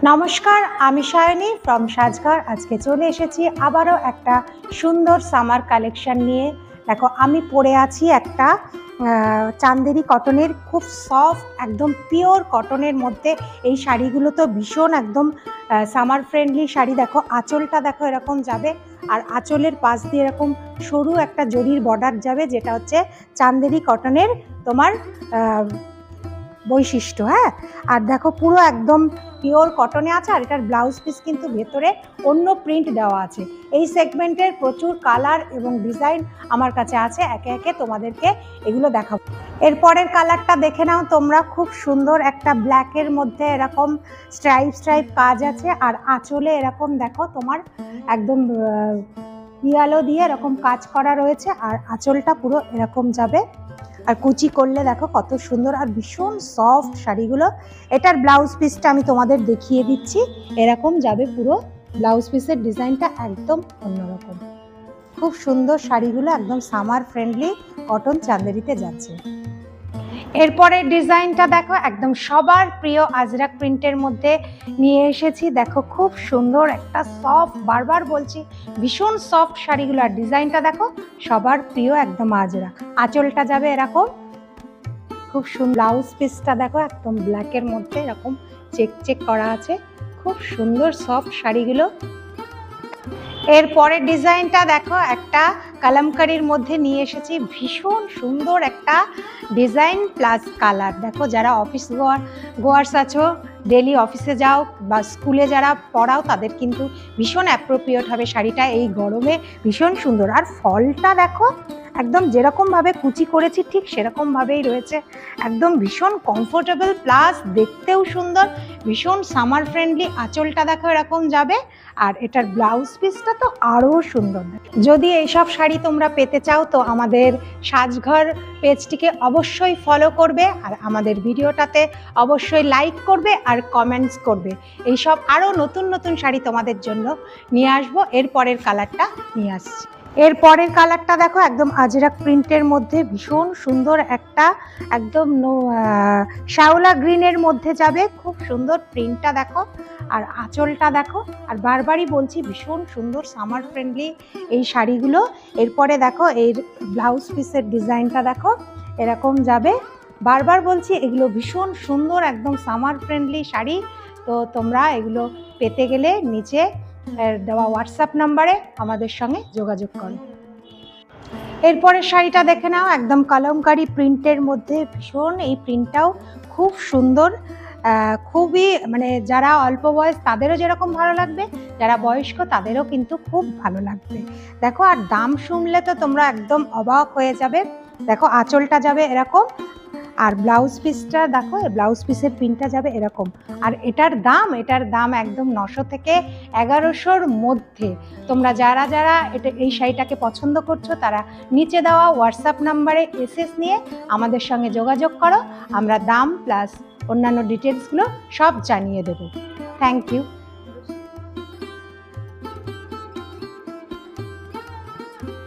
নমস্কার, আমি সায়নী ফ্রম সাজঘর। আজকে চলে এসেছি আবারও একটা সুন্দর সামার কালেকশন নিয়ে। দেখো, আমি পরে আছি একটা চান্দেরি কটনের, খুব সফট, একদম পিওর কটনের মধ্যে এই শাড়িগুলো তো ভীষণ একদম সামার ফ্রেন্ডলি শাড়ি। দেখো, আঁচলটা দেখো এরকম যাবে, আর আঁচলের পাশ দিয়ে এরকম সরু একটা জরির বর্ডার যাবে, যেটা হচ্ছে চান্দেরি কটনের তোমার বৈশিষ্ট্য। হ্যাঁ, আর দেখো পুরো একদম পিওর কটনে আছে, আর এটার ব্লাউজ পিস কিন্তু ভেতরে অন্য প্রিন্ট দেওয়া আছে। এই সেগমেন্টের প্রচুর কালার এবং ডিজাইন আমার কাছে আছে, একে একে তোমাদেরকে এগুলো দেখাবো। এরপরের কালারটা দেখে নাও তোমরা, খুব সুন্দর একটা ব্ল্যাকের মধ্যে এরকম স্ট্রাইপ স্ট্রাইপ কাজ আছে, আর আঁচলে এরকম দেখো তোমার একদম ইয়ালো দিয়ে এরকম কাজ করা রয়েছে, আর আঁচলটা পুরো এরকম যাবে, আর কুচি করলে দেখো কত সুন্দর, আর ভীষণ সফট শাড়িগুলো। এটার ব্লাউজ পিসটা আমি তোমাদের দেখিয়ে দিচ্ছি, এরকম যাবে পুরো ব্লাউজ পিসের ডিজাইনটা একদম অন্যরকম। খুব সুন্দর শাড়িগুলো, একদম সামার ফ্রেন্ডলি কটন চান্দেরিতে যাচ্ছে। এরপরের ডিজাইনটা দেখো, একদম সবার প্রিয় আজরাক প্রিন্টের মধ্যে নিয়ে এসেছি। দেখো, খুব সুন্দর একটা সফট, বারবার বলছি ভীষণ সফট শাড়িগুলো, আর ডিজাইনটা দেখো সবার প্রিয় একদম আজরাক। আঁচলটা যাবে এরকম খুব সুন্দর, ব্লাউজ পিসটা দেখো একদম ব্ল্যাকের মধ্যে এরকম চেক চেক করা আছে, খুব সুন্দর সফট শাড়িগুলো। এরপরের ডিজাইনটা দেখো, একটা কালামকারির মধ্যে নিয়ে এসেছি, ভীষণ সুন্দর একটা ডিজাইন প্লাস কালার। দেখো, যারা অফিস গোয়ার্স আছো, ডেলি অফিসে যাও বা স্কুলে যারা পড়াও, তাদের কিন্তু ভীষণ অ্যাপ্রোপ্রিয়েট হবে শাড়িটা এই গরমে, ভীষণ সুন্দর। আর ফলটা দেখো একদম যেরকমভাবে কুচি করেছি ঠিক সেরকমভাবেই রয়েছে, একদম ভীষণ কমফোর্টেবল প্লাস দেখতেও সুন্দর, ভীষণ সামার ফ্রেন্ডলি। আঁচলটা দেখো এরকম যাবে, আর এটার ব্লাউজ পিসটা তো আরও সুন্দর। যদি এইসব শাড়ি তোমরা পেতে চাও তো আমাদের সাজঘর পেজটিকে অবশ্যই ফলো করবে, আর আমাদের ভিডিওটাতে অবশ্যই লাইক করবে আর কমেন্টস করবে। এইসব আরও নতুন নতুন শাড়ি তোমাদের জন্য নিয়ে আসবো। এরপরের কালারটা নিয়ে আসছি। এরপরের কালারটা দেখো, একদম আজরাক প্রিন্টের মধ্যে ভীষণ সুন্দর একটা একদম শ্যাওলা গ্রিনের মধ্যে যাবে, খুব সুন্দর প্রিন্টটা দেখো, আর আঁচলটা দেখো। আর বারবারই বলছি ভীষণ সুন্দর সামার ফ্রেন্ডলি এই শাড়িগুলো। এরপরে দেখো এর ব্লাউজ পিসের ডিজাইনটা দেখো এরকম যাবে, বারবার বলছি এগুলো ভীষণ সুন্দর একদম সামার ফ্রেন্ডলি শাড়ি। তো তোমরা এগুলো পেতে গেলে নিচে দেওয়া হোয়াটসঅ্যাপ নাম্বারে আমাদের সঙ্গে যোগাযোগ করো। এরপরের শাড়িটা দেখে নাও, একদম কালামকারি প্রিন্টের মধ্যে, ভীষণ এই প্রিন্টটাও খুব সুন্দর, খুবই মানে যারা অল্প বয়স তাদেরও যেরকম ভালো লাগবে, যারা বয়স্ক তাদেরও কিন্তু খুব ভালো লাগবে। দেখো, আর দাম শুনলে তো তোমরা একদম অবাক হয়ে যাবে। দেখো, আঁচলটা যাবে এরকম, আর ব্লাউজ পিসটা দেখো, ব্লাউজ পিসের প্রিন্টটা যাবে এরকম। আর এটার দাম একদম 900 থেকে 1100-র মধ্যে। তোমরা যারা যারা এই শাড়িটাকে পছন্দ করছো, তারা নিচে দেওয়া হোয়াটসঅ্যাপ নাম্বারে এসএস নিয়ে আমাদের সঙ্গে যোগাযোগ করো, আমরা দাম প্লাস অন্যান্য ডিটেলসগুলো সব জানিয়ে দেবো। Thank you.